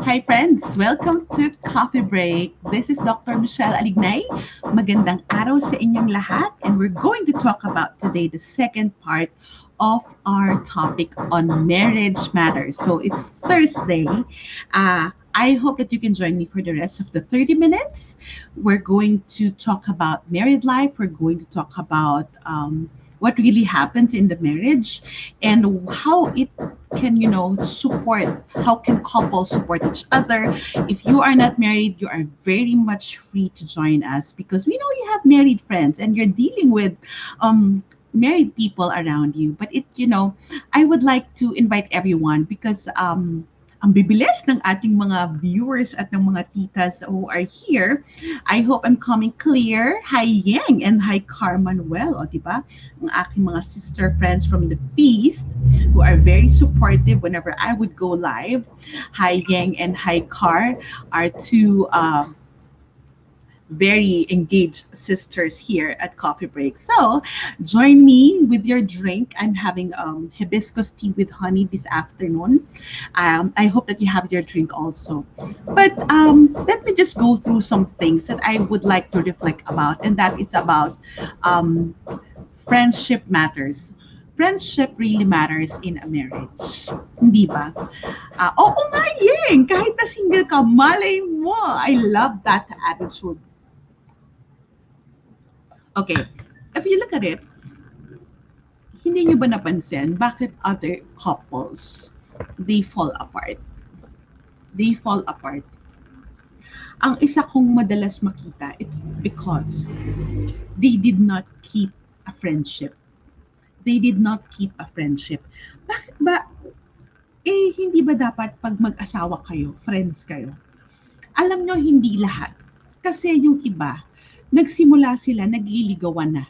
Hi friends! Welcome to Coffee Break. This is Dr. Michele Alignay. Magandang araw sa inyong lahat, and we're going to talk about today the second part of our topic on marriage matters. So it's Thursday. I hope that you can join me for the rest of the 30 minutes. We're going to talk about married life. We're going to talk about what really happens in the marriage and how it can support, how can couples support each other. If you are not married, you are very much free to join us because we know you have married friends and you're dealing with married people around you. But I would like to invite everyone because ang bibilis ng ating mga viewers at ng mga titas who are here. I hope I'm coming clear. Hi Yang and hi Carmanuel, o diba? Ang aking mga sister friends from the feast who are very supportive whenever I would go live. Hi Yang and hi Car are two very engaged sisters here at Coffee Break. So join me with your drink. I'm having hibiscus tea with honey this afternoon. I hope that you have your drink also. But let me just go through some things that I would like to reflect about, and that is about um, friendship matters. Friendship really matters in a marriage. Hindi ba? Oo nga, Yeng! Kahit na single ka, malay mo! I love that attitude. Okay, if you look at it, hindi nyo ba napansin bakit other couples, they fall apart? They fall apart. Ang isa kong madalas makita, it's because they did not keep a friendship. They did not keep a friendship. Bakit ba? Hindi ba dapat pag mag-asawa kayo, friends kayo? Alam nyo, hindi lahat. Kasi yung iba, nagsimula sila, nagliligawan na.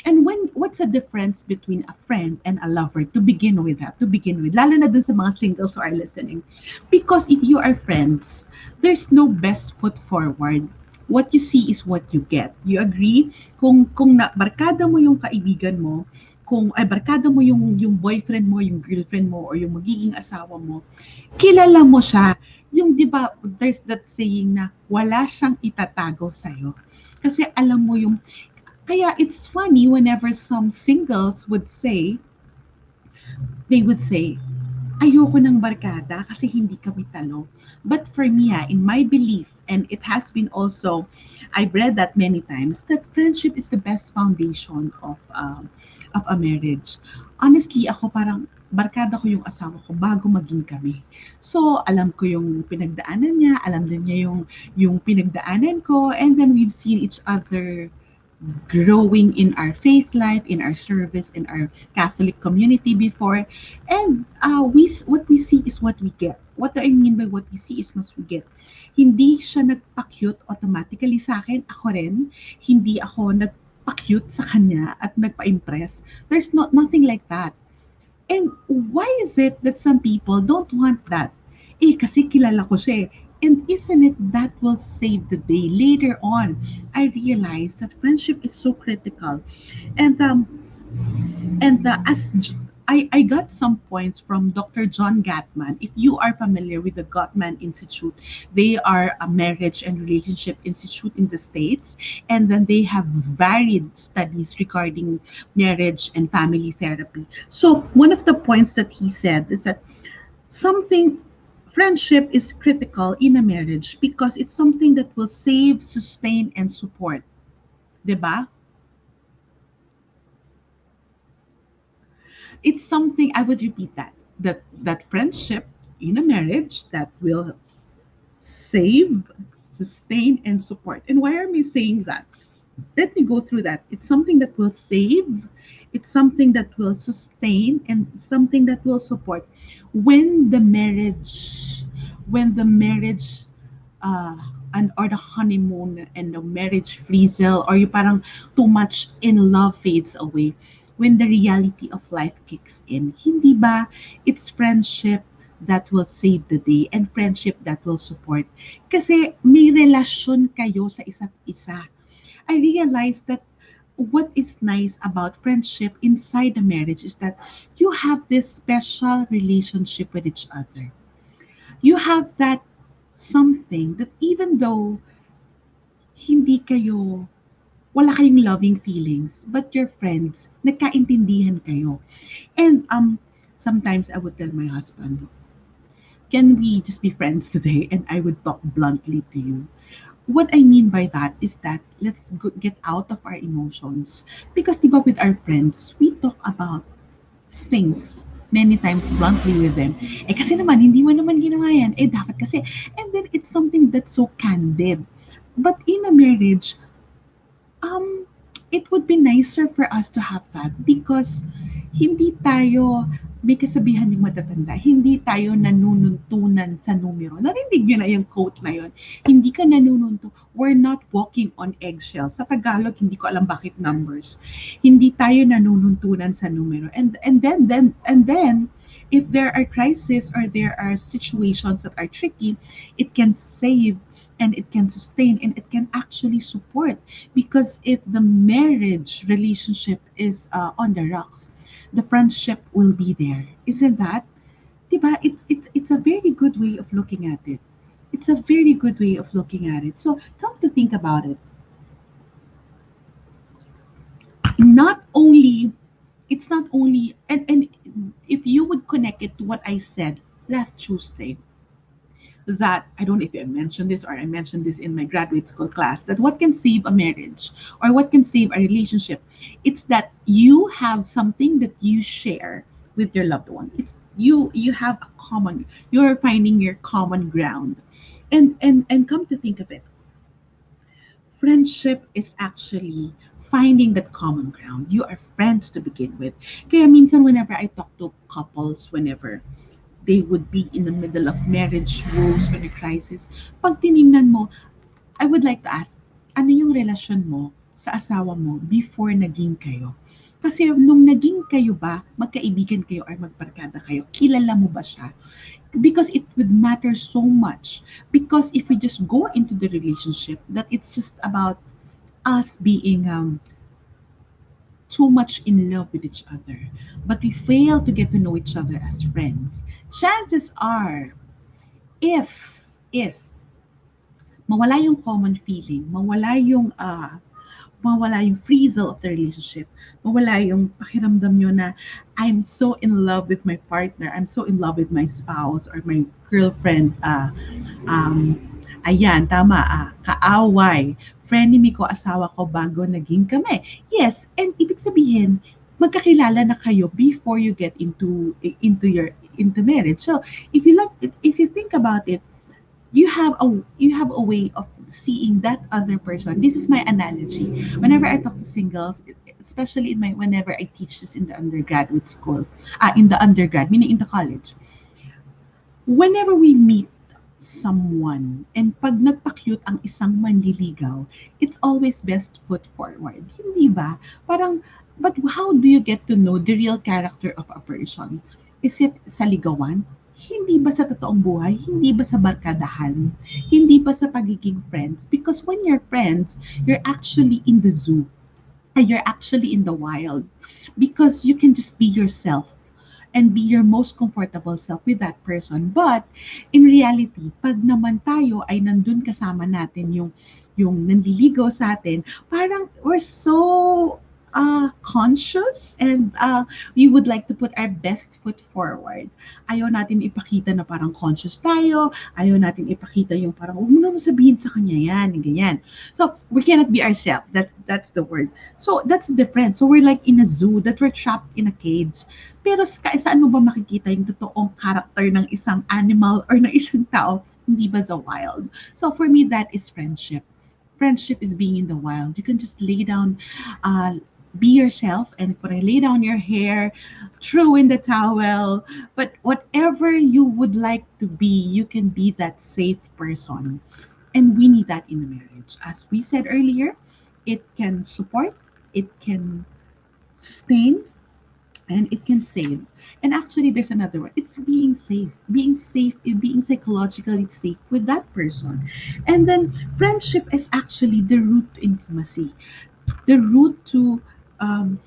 And what's the difference between a friend and a lover to begin with? Lalo na dun sa mga singles who are listening. Because if you are friends, there's no best foot forward. What you see is what you get. You agree? Kung barkada mo yung kaibigan mo, kung ay barkada mo yung boyfriend mo, yung girlfriend mo, or yung magiging asawa mo, kilala mo siya. Yung 'di ba, there's that saying na wala siyang itatago sa'yo. Kasi alam mo yung kaya it's funny whenever some singles they would say, ayoko ng barkada kasi hindi kami talo. But for me, in my belief, and it has been also, I've read that many times, that friendship is the best foundation of a marriage. Honestly, ako parang barkada ko yung asawa ko bago maging kami. So, alam ko yung pinagdaanan niya, alam din niya yung pinagdaanan ko, and then we've seen each other growing in our faith life, in our service, in our Catholic community before. And what we see is what we get. What do I mean by what we see is what we get. Hindi siya nagpa-cute automatically sa akin. Ako rin, hindi ako nagpa-cute sa kanya at nagpa-impress. There's nothing like that. And why is it that some people don't want that? Kasi kilala ko siya eh. And isn't it that will save the day later on? I realized that friendship is so critical. And as I got some points from Dr. John Gatman. If you are familiar with the Gottman Institute, they are a marriage and relationship institute in the States. And then they have varied studies regarding marriage and family therapy. So one of the points that he said is that something friendship is critical in a marriage because it's something that will save, sustain, and support. 'Di ba? It's something I would repeat that friendship in a marriage that will save, sustain, and support. And why am I saying that? Let me go through that. It's something that will save, it's something that will sustain, and something that will support. When the marriage, when the marriage, uh, and or the honeymoon and the marriage frizzle, or you parang too much in love fades away, when the reality of life kicks in, hindi ba it's friendship that will save the day and friendship that will support. Kasi may relasyon kayo sa isa't isa. I realized that what is nice about friendship inside the marriage is that you have this special relationship with each other. You have that something that even though hindi kayo, wala kayong loving feelings, but you're friends, nagkaintindihan kayo. And sometimes I would tell my husband, can we just be friends today? And I would talk bluntly to you. What I mean by that is that let's get out of our emotions. Because diba with our friends, we talk about things many times bluntly with them. Eh kasi naman, hindi mo naman ginawa yan. Eh dapat kasi. And then it's something that's so candid. But in a marriage, um, it would be nicer for us to have that because hindi tayo, may kasabihan yung matatanda, hindi tayo nanununtunan sa numero. Narinig nyo na yung quote na yun. Hindi ka nanununto. We're not walking on eggshells. Sa Tagalog, hindi ko alam bakit numbers. Hindi tayo nanununtunan sa numero. And then, if there are crises or there are situations that are tricky, it can save and it can sustain and it can actually support because if the marriage relationship is on the rocks, the friendship will be there. Isn't that? Diba? It's a very good way of looking at it. It's a very good way of looking at it. So come to think about it, not only it's not only and if you would connect it to what I said last Tuesday, that I don't know if I mentioned this or I mentioned this in my graduate school class, that what can save a marriage or what can save a relationship, it's that you have something that you share with your loved one. It's you have a common, you're finding your common ground. And come to think of it, friendship is actually finding that common ground. You are friends to begin with. Kaya minsan whenever I talk to couples, whenever they would be in the middle of marriage woes or a crisis, pag tinignan mo, I would like to ask, ano yung relasyon mo sa asawa mo before naging kayo? Kasi nung naging kayo ba, magkaibigan kayo or magbarkada kayo, kilala mo ba siya? Because it would matter so much. Because if we just go into the relationship, that it's just about us being too much in love with each other, but we fail to get to know each other as friends, chances are, if mawala yung common feeling, mawala yung freezel of the relationship, mawala yung pakiramdam nyo na I'm so in love with my partner, I'm so in love with my spouse or my girlfriend, um, ayan, tama, kaaway, frenemy ko, asawa ko bago naging kami. Yes, and ibig sabihin, magkakilala na kayo before you get into marriage. So if you think about it, you have a way of seeing that other person. This is my analogy. Whenever I talk to singles, especially whenever I teach this in the undergraduate school, in the undergrad, meaning in the college, whenever we meet someone and pag nagpa-cute ang isang manliligaw, it's always best foot forward. Hindi ba? Parang, but how do you get to know the real character of a person? Is it sa ligawan? Hindi ba sa totoong buhay? Hindi ba sa barkadahan? Hindi ba sa pagiging friends? Because when you're friends, you're actually in the zoo. You're actually in the wild because you can just be yourself and be your most comfortable self with that person. But in reality, pag naman tayo ay nandun kasama natin yung nanliligaw sa atin, parang we're so conscious and we would like to put our best foot forward. Ayaw natin ipakita na parang conscious tayo. Ayaw natin ipakita yung parang, huwag mo naman sabihin sa kanya yan, ganyan. So, we cannot be ourselves. That's the word. So, that's the difference. So, we're like in a zoo that we're trapped in a cage. Pero saan mo ba makikita yung totoong character ng isang animal or ng isang tao? Hindi ba sa wild? So, for me, that is friendship. Friendship is being in the wild. You can just lay down, be yourself and lay down your hair, throw in the towel, but whatever you would like to be, you can be that safe person. And we need that in a marriage. As we said earlier, it can support, it can sustain, and it can save. And actually, there's another one. It's being safe. Being safe, being psychologically safe with that person. And then friendship is actually the route to intimacy, the route to, um,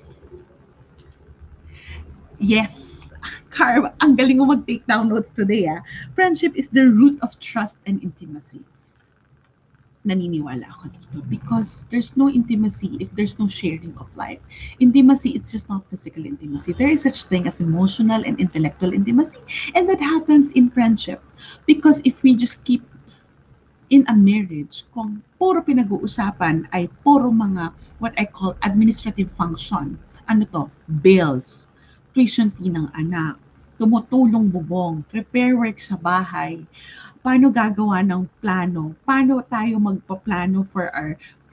yes, Carv, ang galing mo mag-take down notes today, ah. Friendship is the root of trust and intimacy. Naniniwala ako dito because there's no intimacy if there's no sharing of life. Intimacy, it's just not physical intimacy. There is such thing as emotional and intellectual intimacy, and that happens in friendship. Because if we just keep in a marriage, kung puro pinag-uusapan ay puro mga what I call administrative function. Ano to? Bills, tuition fee ng anak, tumutulong bubong, repair work sa bahay, paano gagawa ng plano, paano tayo magpaplano for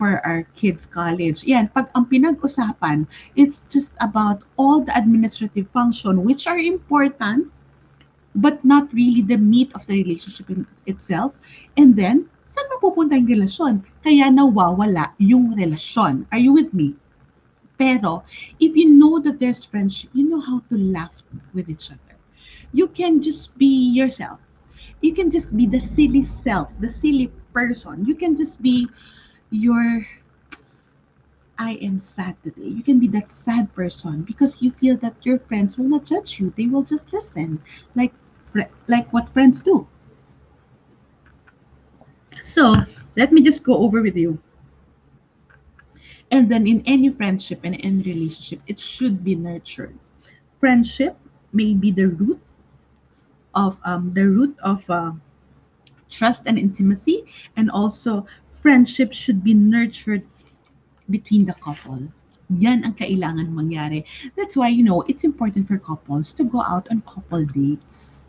our kids college. Yan, pag ang pinag-usapan, it's just about all the administrative function which are important but not really the meat of the relationship in itself. And then, saan mapupunta yung relasyon? Kaya nawawala yung relasyon. Are you with me? Pero, if you know that there's friendship, you know how to laugh with each other. You can just be yourself. You can just be the silly self, the silly person. You can just be your I am sad today. You can be that sad person because you feel that your friends will not judge you. They will just listen, like like what friends do. So let me just go over with you. And then in any friendship and any relationship, it should be nurtured. Friendship may be the root of trust and intimacy, and also friendship should be nurtured between the couple. Yan ang kailangan mangyari. That's why, it's important for couples to go out on couple dates.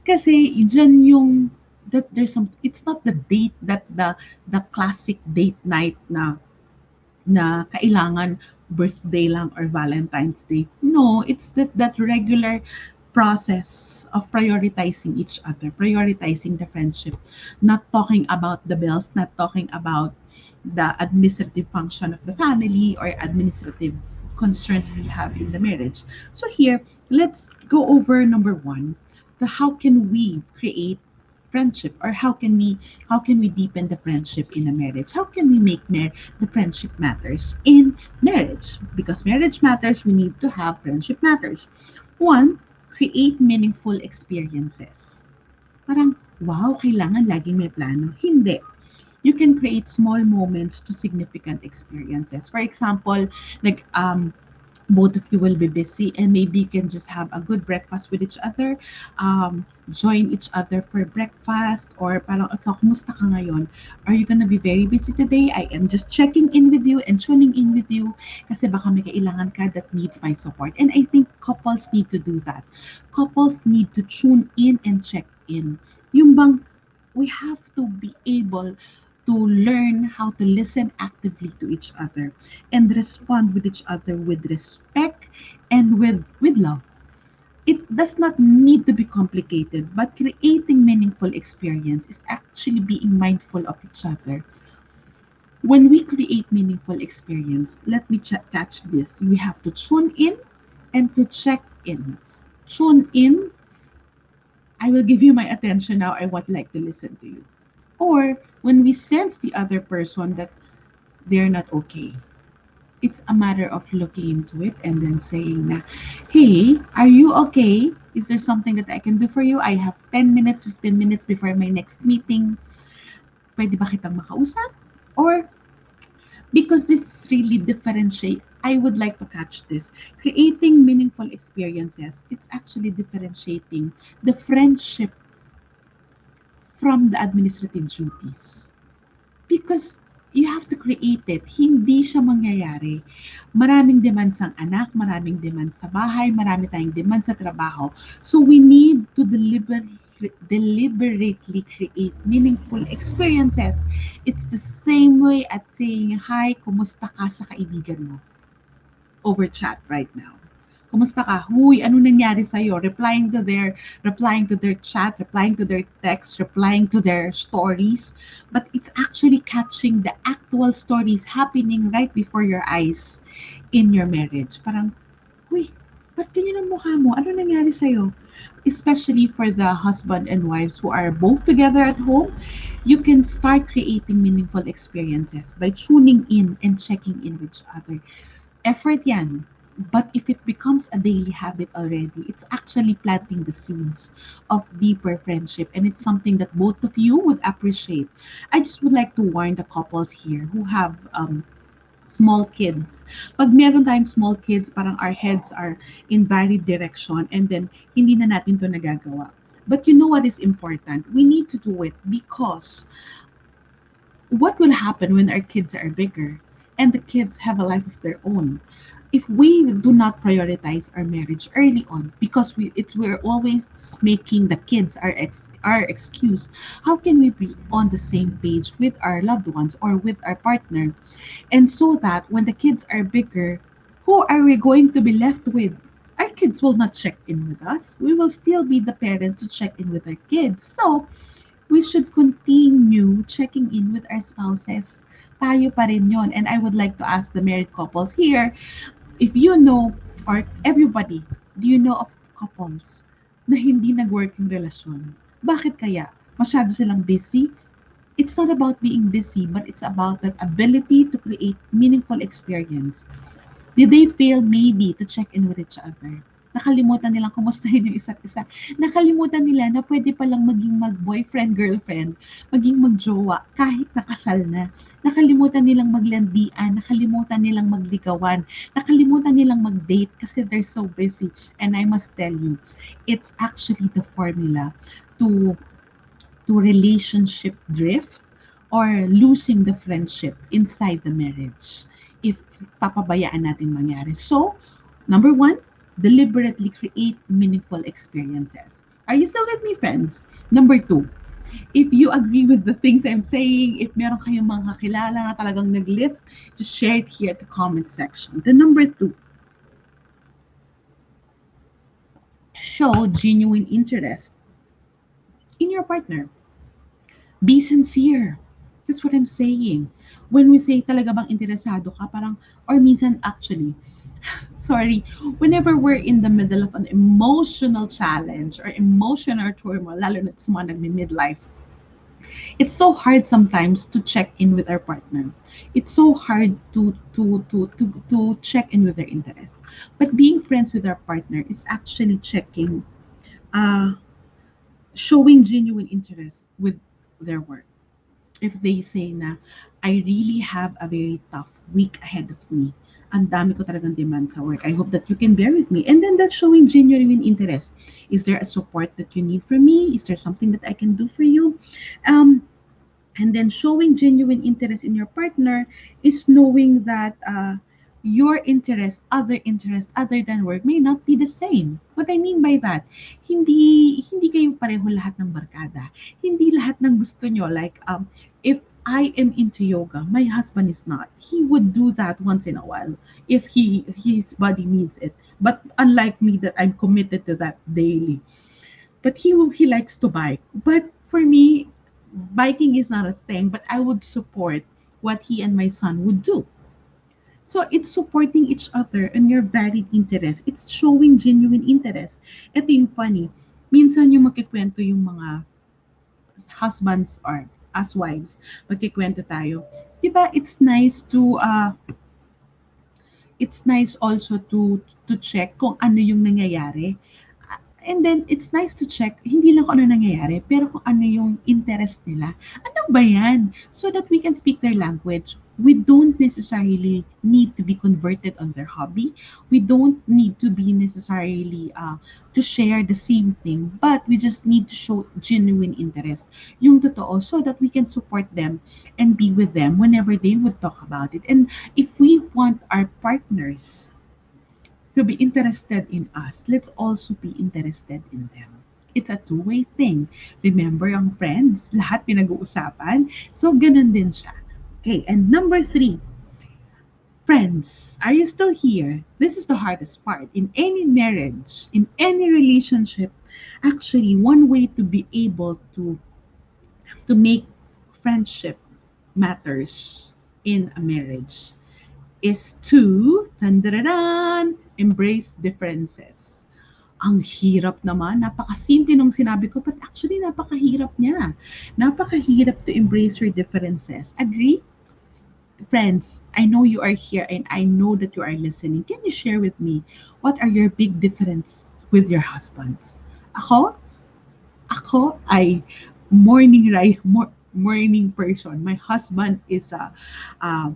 Kasi dyan yung that there's some it's not the date that the classic date night na kailangan birthday lang or Valentine's Day. No, it's that regular process of prioritizing each other, prioritizing the friendship, not talking about the bills, not talking about the administrative function of the family or administrative concerns we have in the marriage. So here, let's go over number one, the how can we create friendship, or how can we deepen the friendship in a marriage, how can we make the friendship matters in marriage, because marriage matters, we need to have friendship matters. One, create meaningful experiences. Parang, wow, kailangan laging may plano. Hindi. You can create small moments to significant experiences. For example, like both of you will be busy and maybe you can just have a good breakfast with each other, join each other for breakfast, or parang, ikaw, kumusta ka ngayon? Are you gonna be very busy today? I am just checking in with you and tuning in with you kasi baka may kailangan ka that needs my support. And I think couples need to do that. Couples need to tune in and check in. Yung bang, we have to be able to learn how to listen actively to each other and respond with each other with respect and with love. It does not need to be complicated, but creating meaningful experience is actually being mindful of each other. When we create meaningful experience, let me catch this. We have to tune in and to check in. Tune in, I will give you my attention now. I would like to listen to you. Or when we sense the other person that they're not okay, it's a matter of looking into it and then saying na, hey, are you okay? Is there something that I can do for you? I have 10 minutes, 15 minutes before my next meeting. Pwede ba kitang makausap? Or, because this really differentiate, I would like to catch this. Creating meaningful experiences, it's actually differentiating the friendship from the administrative duties. Because you have to create it. Hindi siya mangyayari. Maraming demands ang anak, maraming demands sa bahay, marami tayong demands sa trabaho. So we need to deliberately create meaningful experiences. It's the same way at saying, hi, kumusta ka sa kaibigan mo? Over chat right now. Kumusta ka? Huy, ano nangyari sa'yo? Replying to their chat, replying to their text, replying to their stories. But it's actually catching the actual stories happening right before your eyes in your marriage. Parang, huy, ba't ganyan ang mukha mo? Ano nangyari sa'yo? Especially for the husband and wives who are both together at home, you can start creating meaningful experiences by tuning in and checking in with each other. Effort yan. But if it becomes a daily habit already, it's actually planting the seeds of deeper friendship, and it's something that both of you would appreciate. I just would like to warn the couples here who have small kids. Pag meron tayong small kids, parang our heads are in varied direction, and then hindi na natin to nagagawa. But you know what is important? We need to do it because what will happen when our kids are bigger and the kids have a life of their own? If we do not prioritize our marriage early on because we're always making the kids our excuse, how can we be on the same page with our loved ones or with our partner? And so that when the kids are bigger, who are we going to be left with? Our kids will not check in with us. We will still be the parents to check in with our kids. So, we should continue checking in with our spouses. Tayo pa rin yun. And I would like to ask the married couples here, if you know, or everybody, do you know of couples na hindi nag-work yung relasyon? Bakit kaya? Masyado silang busy? It's not about being busy, but it's about that ability to create meaningful experience. Did they fail maybe to check in with each other? Nakalimutan nilang kumustahin yung isa't isa. Nakalimutan nila na pwede palang maging mag-boyfriend, girlfriend, maging mag-jowa kahit nakasal na. Nakalimutan nilang maglandian, nakalimutan nilang magligawan, nakalimutan nilang mag-date kasi they're so busy. And I must tell you, it's actually the formula to relationship drift or losing the friendship inside the marriage if papabayaan natin mangyari. So, number one, deliberately create meaningful experiences. Are you still with me, friends? Number two, if you agree with the things I'm saying, if meron kayong mga kakilala na talagang nag-lift, just share it here at the comment section. The number two, show genuine interest in your partner. Be sincere. That's what I'm saying. When we say talaga bang interesado ka, parang, or minsan actually, sorry, whenever we're in the middle of an emotional challenge or emotional turmoil, lalo na sa mga nagmi-midlife, it's so hard sometimes to check in with our partner. It's so hard to check in with their interests. But being friends with our partner is actually checking, uh, showing genuine interest with their work. If they say na, I really have a very tough week ahead of me. Ang dami ko talagang demand sa work. I hope that you can bear with me. And then that's showing genuine interest. Is there a support that you need from me? Is there something that I can do for you? Um, and then showing genuine interest in your partner is knowing that your interest other than work may not be the same. What I mean by that, hindi kayo pareho lahat ng barkada. Hindi lahat ng gusto nyo. Like, if I am into yoga, my husband is not. He would do that once in a while if his body needs it. But unlike me, that I'm committed to that daily. But he likes to bike. But for me, biking is not a thing, but I would support what he and my son would do. So it's supporting each other and your varied interest. It's showing genuine interest. Ito yung funny. Minsan yung magkikwento yung mga husbands or as wives, magkikwento tayo. Diba, it's nice also to check kung ano yung nangyayari. And then, it's nice to check, hindi lang kung ano nangyayari, pero kung ano yung interest nila. Ano ba yan? So that we can speak their language. We don't necessarily need to be converted on their hobby. We don't need to be necessarily to share the same thing, but we just need to show genuine interest. Yung totoo, so that we can support them and be with them whenever they would talk about it. And if we want our partners to be interested in us, let's also be interested in them. It's a two-way thing. Remember yung friends, lahat pinag-uusapan. So, ganun din siya. Okay, and number three, friends, are you still here? This is the hardest part. In any marriage, in any relationship, actually, one way to be able to make friendship matters in a marriage is to, tandaran, embrace differences. Ang hirap naman, napakasimple nung sinabi ko, but actually napakahirap niya. Napakahirap to embrace your differences. Agree? Friends, I know you are here and I know that you are listening. Can you share with me what are your big difference with your husbands? Ako, ako ay morning person. My husband uh,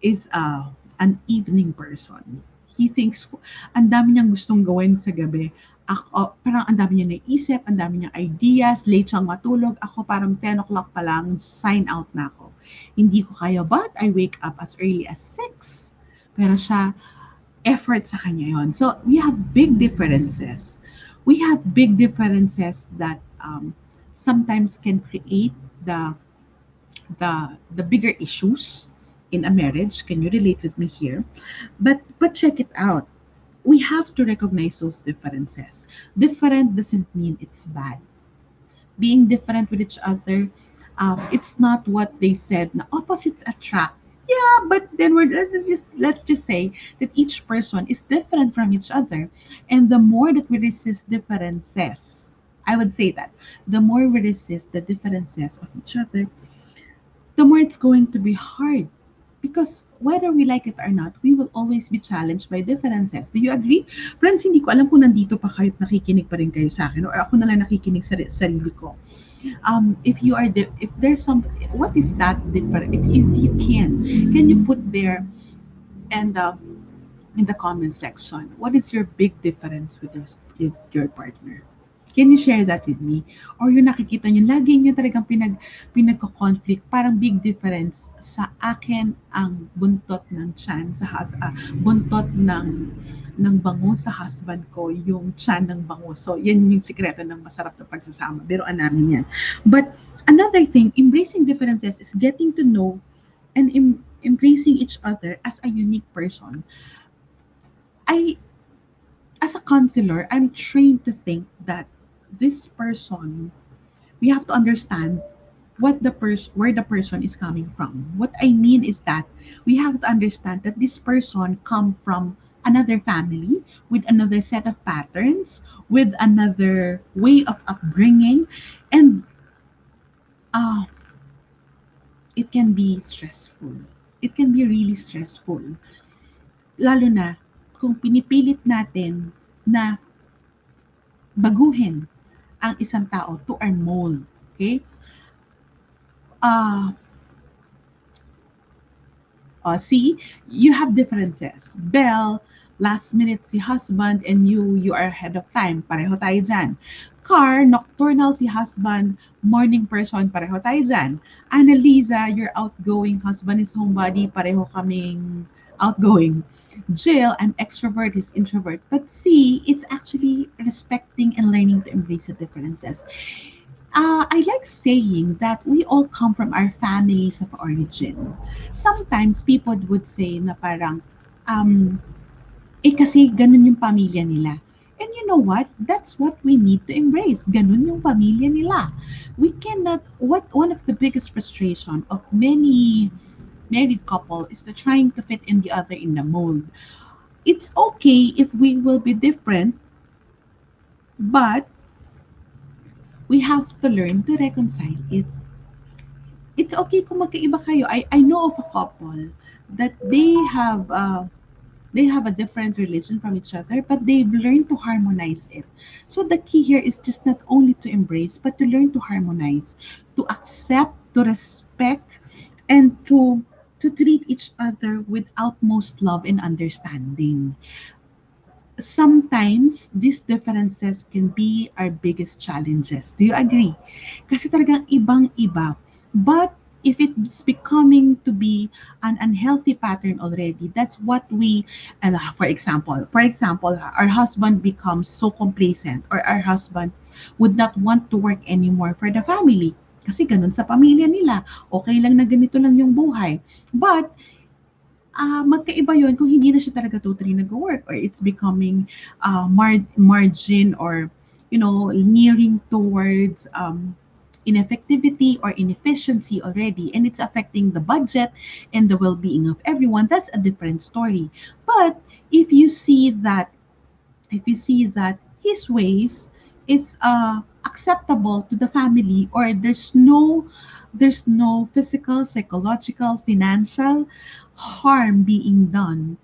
is an evening person. He thinks ang dami niyang gustong gawin sa gabi. Ako, parang ang dami niya naisip, ang dami niyang ideas, late siyang matulog. Ako parang 10 o'clock pa lang, sign out na ako. Hindi ko kaya, but I wake up as early as 6. Pero siya, effort sa kanya yon. So, we have big differences. We have big differences that sometimes can create the the bigger issues in a marriage. Can you relate with me here? But check it out. We have to recognize those differences. Different doesn't mean it's bad. Being different with each other, it's not what they said. Na opposites attract. Yeah, but then let's just say that each person is different from each other, and the more that we resist differences, I would say that the more we resist the differences of each other, the more it's going to be hard. Because whether we like it or not, we will always be challenged by differences. Do you agree? Friends, hindi ko alam kung nandito pa kayo at nakikinig pa rin kayo sa akin or ako na lang nakikinig sa sarili ko. If you are, if there's some, what is that different? If you can you put there and in the comment section, what is your big difference with your partner? Can you share that with me? Or yung nakikita niyo, lagi niyo talagang pinagko-conflict, parang big difference sa akin ang buntot ng tiyan buntot ng bango sa husband ko, yung tiyan ng bango. So, yan yung sikreto ng masarap na pagsasama. Biruan namin yan. But another thing, embracing differences is getting to know and embracing each other as a unique person. I as a counselor, I'm trained to think that this person, we have to understand where the person is coming from. What I mean is that we have to understand that this person come from another family with another set of patterns, with another way of upbringing, and uh, it can be stressful. It can be really stressful. Lalo na kung pinipilit natin na baguhin ang isang tao to our mold. Okay? Uh, see, you have differences. Belle, last minute si husband and you are ahead of time. Pareho tayo dyan. Car, nocturnal si husband, morning person, pareho tayo dyan. Annalisa, your outgoing, husband is homebody, pareho kaming outgoing. Jill, I'm extrovert, he's introvert. But see, it's actually respecting and learning to embrace the differences. I like saying that we all come from our families of origin. Sometimes people would say na parang, um, kasi ganun yung pamilya nila. And you know what? That's what we need to embrace. Ganun yung pamilya nila. We cannot, one of the biggest frustration of many married couple is the trying to fit in the other in the mold. It's okay if we will be different, but we have to learn to reconcile it. It's okay kung magkaiba kayo. I know of a couple that they have a different religion from each other, but they've learned to harmonize it. So the key here is just not only to embrace, but to learn to harmonize, to accept, to respect, and to treat each other with utmost love and understanding. Sometimes these differences can be our biggest challenges. Do you agree? Kasi talagang ibang-iba. But if it's becoming to be an unhealthy pattern already, that's what we, for example, our husband becomes so complacent or our husband would not want to work anymore for the family. Kasi ganun sa pamilya nila. Okay lang na ganito lang yung buhay. But magkaiba yun kung hindi na siya talaga totally nag-work or it's becoming margin or, nearing towards ineffectivity or inefficiency already and it's affecting the budget and the well-being of everyone. That's a different story. But if you see that his ways is acceptable to the family, or there's no physical, psychological, financial harm being done.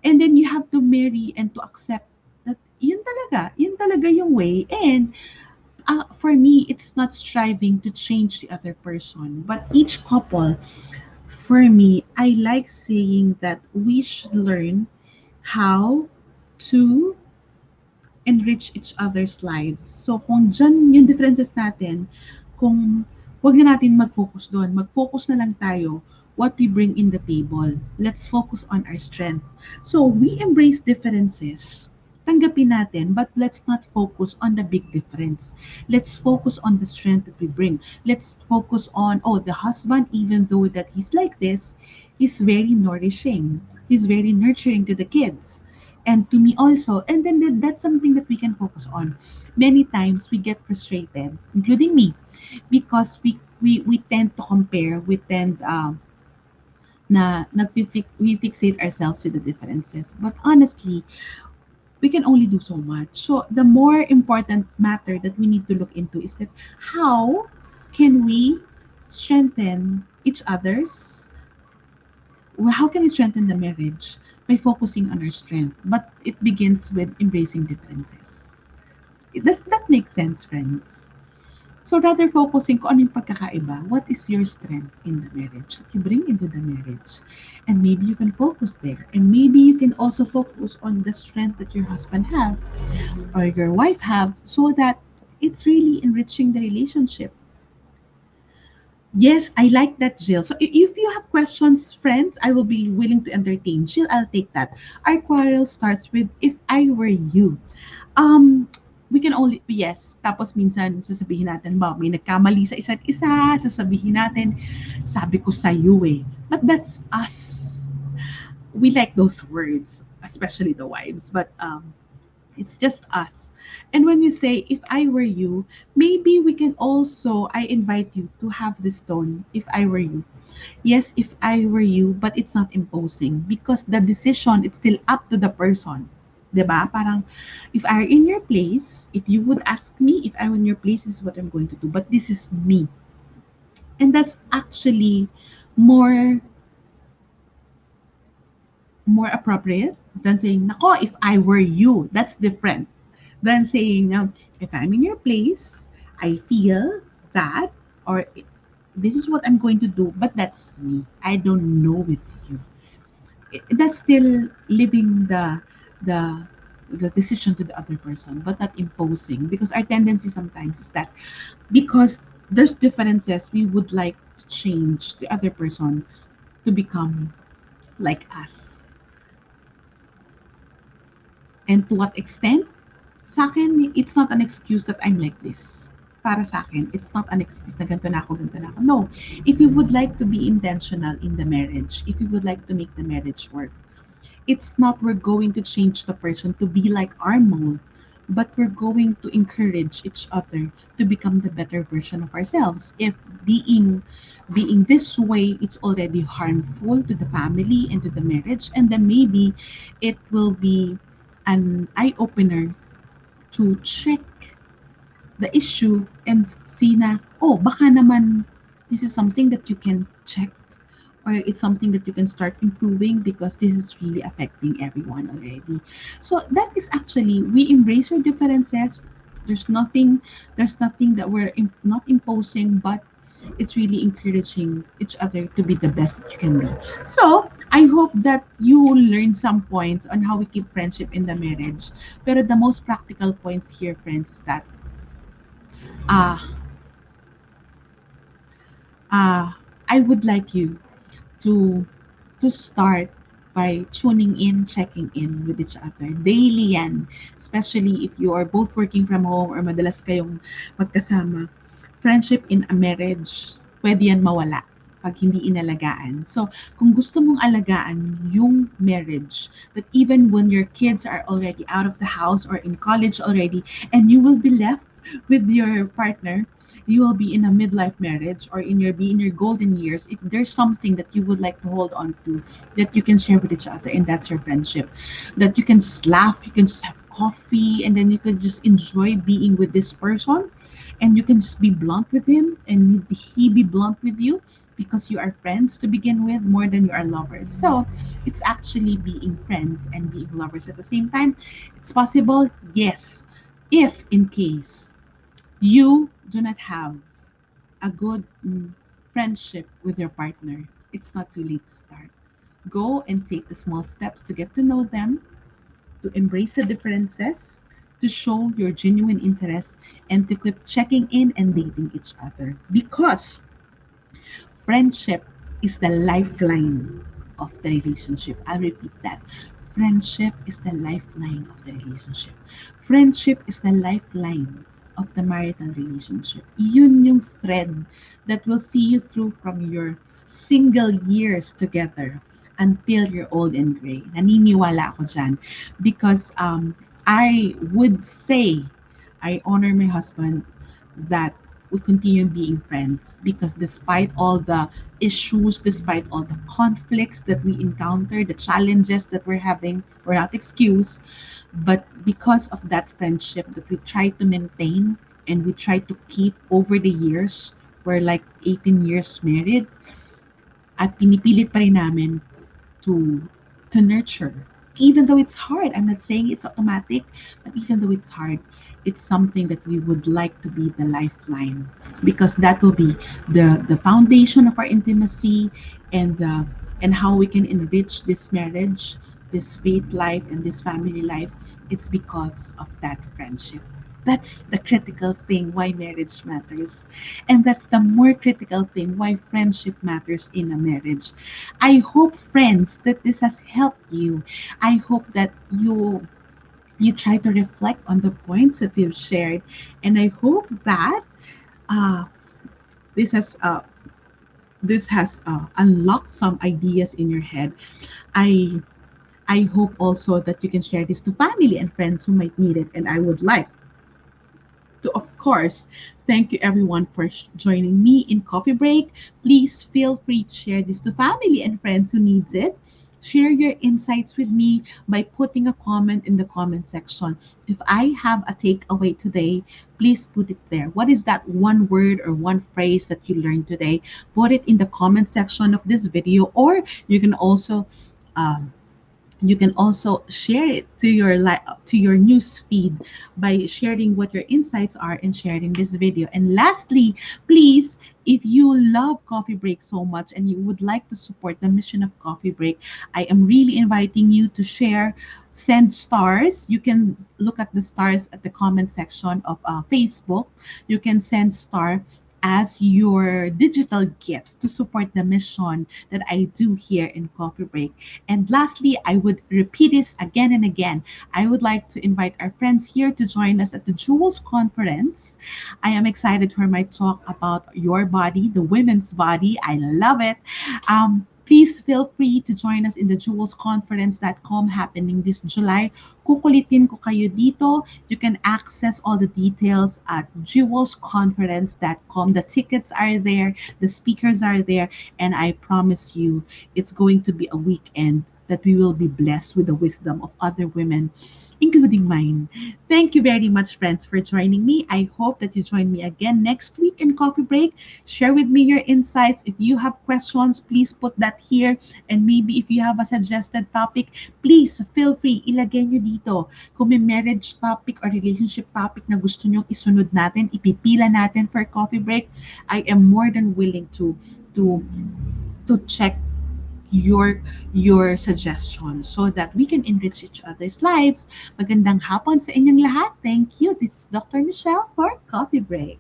And then you have to marry and to accept that yun talaga yung way. And for me, it's not striving to change the other person, but each couple, for me, I like saying that we should learn how to enrich each other's lives. So kung dyan yung differences natin, kung wag na natin mag-focus doon, mag-focus na lang tayo what we bring in the table. Let's focus on our strength. So we embrace differences. Tanggapin natin, but let's not focus on the big difference. Let's focus on the strength that we bring. Let's focus on, oh, the husband, even though that he's like this, he's very nourishing. He's very nurturing to the kids and to me also. And then that's something that we can focus on. Many times we get frustrated, including me, because we tend to compare, we tend we fixate ourselves with the differences. But honestly, we can only do so much. So the more important matter that we need to look into is that how can we strengthen each other's how can we strengthen the marriage by focusing on our strength? But it begins with embracing differences. Does that make sense, friends? So rather focusing kung ano yung pagkakaiba, what is your strength in the marriage that you bring into the marriage? And maybe you can focus there. And maybe you can also focus on the strength that your husband have or your wife have, so that it's really enriching the relationship. Yes, I like that, Jill. So if you have questions, friends, I will be willing to entertain. Jill, I'll take that. Our quarrel starts with, if I were you. Um, we can only, yes, tapos minsan sasabihin natin, ba, may nagkamali sa isa't isa, sasabihin natin, sabi ko sa iyo eh. But that's us. We like those words, especially the wives. But it's just us. And when you say, if I were you, maybe we can also, I invite you to have this tone, if I were you. Yes, if I were you, but it's not imposing because the decision, it's still up to the person. 'Di ba? Parang, if I were in your place, if you would ask me, if I were in your place, this is what I'm going to do. But this is me. And that's actually more more appropriate than saying, nako, if I were you. That's different than saying, if I'm in your place, I feel that, or this is what I'm going to do, but that's me. I don't know with you. That's still leaving the the decision to the other person, but not imposing. Because our tendency sometimes is that because there's differences, we would like to change the other person to become like us. And to what extent? Sa akin, it's not an excuse that I'm like this. Para sa akin, it's not an excuse na ganito na ako. No. If you would like to be intentional in the marriage, if you would like to make the marriage work, it's not we're going to change the person to be like our mold, but we're going to encourage each other to become the better version of ourselves. If being this way, it's already harmful to the family and to the marriage, and then maybe it will be an eye opener to check the issue and see na, oh, baka naman this is something that you can check, or it's something that you can start improving because this is really affecting everyone already. So that is actually, we embrace our differences. There's nothing, there's nothing that we're not imposing, but it's really encouraging each other to be the best that you can be. So I hope that you will learn some points on how we keep friendship in the marriage. Pero the most practical points here, friends, is that uh, I would like you to start by tuning in, checking in with each other. Daily yan. Especially if you are both working from home or madalas kayong magkasama. Friendship in a marriage, pwede yan mawala pag hindi inalagaan. So, kung gusto mong alagaan yung marriage, that even when your kids are already out of the house or in college already, and you will be left with your partner, you will be in a midlife marriage or be in your golden years. If there's something that you would like to hold on to, that you can share with each other, and that's your friendship, that you can just laugh, you can just have coffee, and then you can just enjoy being with this person, and you can just be blunt with him and he be blunt with you because you are friends to begin with more than you are lovers. So it's actually being friends and being lovers at the same time. It's possible, yes, if in case you do not have a good friendship with your partner, it's not too late to start. Go and take the small steps to get to know them, to embrace the differences, to show your genuine interest, and to keep checking in and dating each other. Because friendship is the lifeline of the relationship. I'll repeat that. Friendship is the lifeline of the relationship. Friendship is the lifeline of the marital relationship. Yun yung thread that will see you through from your single years together until you're old and gray. Naniniwala ako dyan. Because I would say I honor my husband that we continue being friends because despite all the issues, despite all the conflicts that we encounter, the challenges that we're having, we're not excused, but because of that friendship that we try to maintain and we try to keep over the years, we're like 18 years married, at pinipilit pa rin namin to nurture. Even though it's hard, I'm not saying it's automatic, but even though it's hard, it's something that we would like to be the lifeline because that will be the foundation of our intimacy and how we can enrich this marriage, this faith life, and this family life. It's because of that friendship. That's the critical thing why marriage matters. And that's the more critical thing why friendship matters in a marriage. I hope, friends, that this has helped you. I hope that you try to reflect on the points that we've shared, and I hope that uh, this has uh, unlocked some ideas in your head. I I hope also that you can share this to family and friends who might need it, and I would like to, of course, thank you everyone for joining me in Coffee Break. Please feel free to share this to family and friends who needs it. Share your insights with me by putting a comment in the comment section. If I have a takeaway today, please put it there. What is that one word or one phrase that you learned today? Put it in the comment section of this video, or you can also um, share it to your to your news feed by sharing what your insights are and sharing this video. And lastly, please, if you love Coffee Break so much and you would like to support the mission of Coffee Break, I am really inviting you to share, send stars. You can look at the stars at the comment section of Facebook. You can send star as your digital gifts to support the mission that I do here in Coffee Break. And lastly, I would repeat this again and again. I would like to invite our friends here to join us at the Jewels Conference. I am excited for my talk about your body, the women's body. I love it. Please feel free to join us in the jewelsconference.com happening this July. Kukulitin ko kayo dito. You can access all the details at jewelsconference.com. The tickets are there, the speakers are there, and I promise you it's going to be a weekend that we will be blessed with the wisdom of other women, including mine. Thank you very much, friends, for joining me. I hope that you join me again next week in Coffee Break. Share with me your insights. If you have questions, please put that here. And maybe if you have a suggested topic, please feel free, ilagay nyo dito. Kung may marriage topic or relationship topic na gusto nyong isunod natin, ipipila natin for Coffee Break, I am more than willing to check your suggestions so that we can enrich each other's lives. Magandang hapon sa inyong lahat. Thank you. This is Dr. Michelle for Coffee Break.